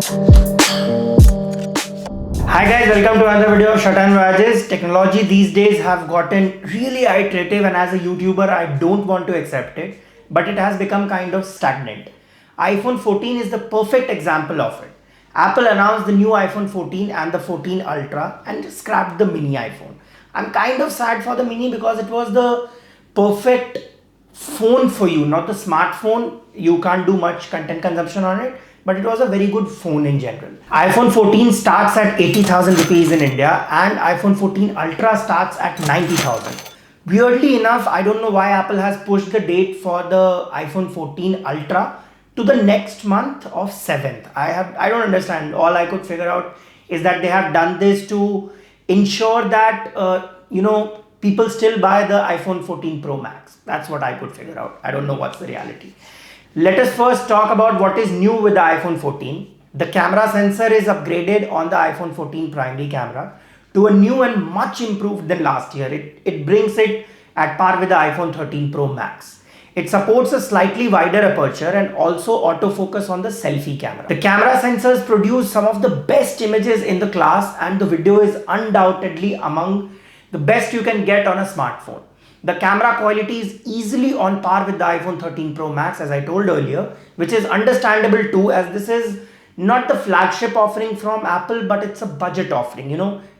Hi guys, welcome to another video of Shatan Voyages. Technology these days have gotten really iterative, and as a YouTuber I don't want to accept it, but it has become kind of stagnant. iPhone 14 is the perfect example of it. Apple announced the new iPhone 14 and the 14 Ultra and scrapped the mini iPhone. I'm kind of sad for the mini because it was the perfect phone for you, not the smartphone. You can't do much content consumption on it, but it was a very good phone in general. iPhone 14 starts at 80,000 rupees in India and iPhone 14 Ultra starts at 90,000. Weirdly enough, I don't know why Apple has pushed the date for the iPhone 14 Ultra to the next month of 7th. I don't understand. All I could figure out is that they have done this to ensure that people still buy the iPhone 14 Pro Max. That's what I could figure out. I don't know what's the reality. Let us first talk about what is new with the iPhone 14. The camera sensor is upgraded on the iPhone 14 primary camera to a new and much improved than last year. It brings it at par with the iPhone 13 Pro Max. It supports a slightly wider aperture and also autofocus on the selfie camera. The camera sensors produce some of the best images in the class, and the video is undoubtedly among the best you can get on a smartphone. The camera quality is easily on par with the iPhone 13 Pro Max, as I told earlier, which is understandable too, as this is not the flagship offering from Apple, but it's a budget offering,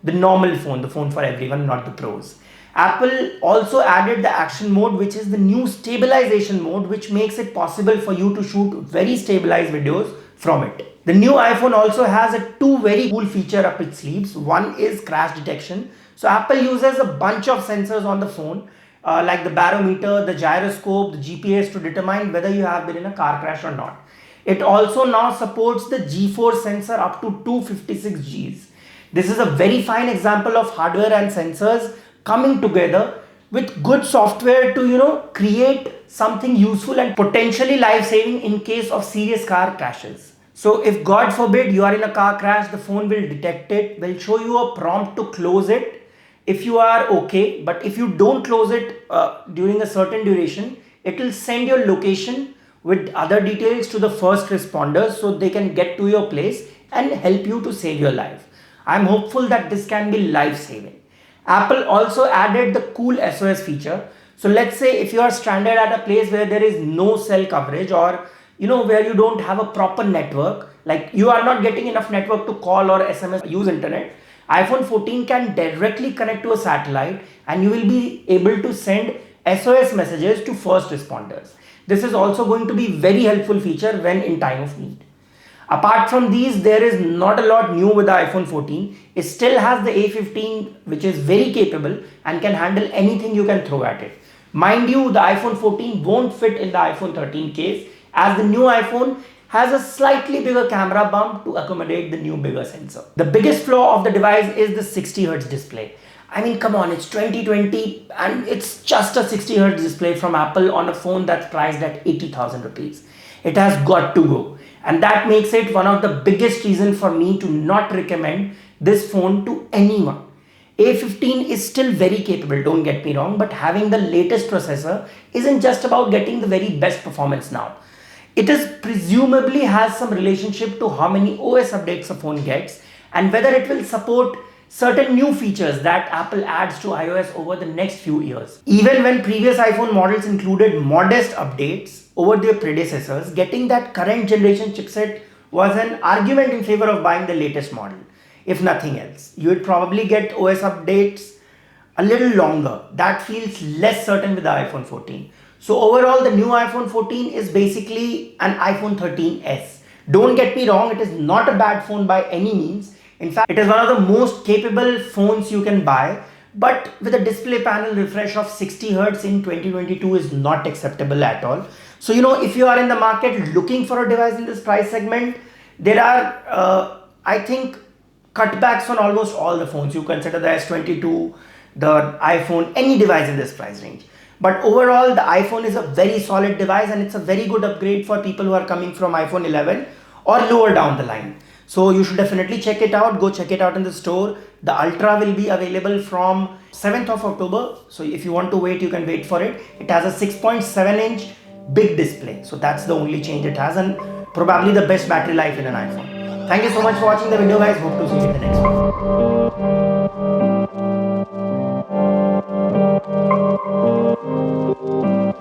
the normal phone, the phone for everyone, not the pros. Apple also added the action mode, which is the new stabilization mode, which makes it possible for you to shoot very stabilized videos from it. The new iPhone also has two very cool feature up its sleeves. One is crash detection. So Apple uses a bunch of sensors on the phone, like the barometer, the gyroscope, the GPS, to determine whether you have been in a car crash or not. It also now supports the G-force sensor up to 256 Gs. This is a very fine example of hardware and sensors coming together with good software to create something useful and potentially life-saving in case of serious car crashes. So if God forbid you are in a car crash, the phone will detect it, will show you a prompt to close it if you are okay, but if you don't close it during a certain duration, it will send your location with other details to the first responders so they can get to your place and help you to save your life. I'm hopeful that this can be life-saving. Apple also added the cool SOS feature. So let's say if you are stranded at a place where there is no cell coverage, or where you don't have a proper network, like you are not getting enough network to call or SMS, use internet, iPhone 14 can directly connect to a satellite and you will be able to send SOS messages to first responders. This is also going to be very helpful feature when in time of need. Apart from these, there is not a lot new with the iPhone 14. It still has the A15, which is very capable and can handle anything you can throw at it. Mind you, the iPhone 14 won't fit in the iPhone 13 case, as the new iPhone has a slightly bigger camera bump to accommodate the new bigger sensor. The biggest flaw of the device is the 60 Hz display. I mean, come on, it's 2020 and it's just a 60 Hz display from Apple on a phone that's priced at 80,000 rupees. It has got to go. And that makes it one of the biggest reasons for me to not recommend this phone to anyone. A15 is still very capable, don't get me wrong, but having the latest processor isn't just about getting the very best performance now. It is presumably has some relationship to how many OS updates a phone gets and whether it will support certain new features that Apple adds to iOS over the next few years. Even when previous iPhone models included modest updates over their predecessors, getting that current generation chipset was an argument in favor of buying the latest model. If nothing else, you would probably get OS updates a little longer. That feels less certain with the iPhone 14. So overall, the new iPhone 14 is basically an iPhone 13s. Don't get me wrong, it is not a bad phone by any means. In fact, it is one of the most capable phones you can buy, but with a display panel refresh of 60 Hz in 2022 is not acceptable at all. So, if you are in the market looking for a device in this price segment, there are, I think, cutbacks on almost all the phones. You consider the S22, the iPhone, any device in this price range. But overall, the iPhone is a very solid device and it's a very good upgrade for people who are coming from iPhone 11 or lower down the line. So you should definitely check it out. Go check it out in the store. The Ultra will be available from 7th of October. So if you want to wait, you can wait for it. It has a 6.7-inch big display. So that's the only change it has, and probably the best battery life in an iPhone. Thank you so much for watching the video, guys. Hope to see you in the next one.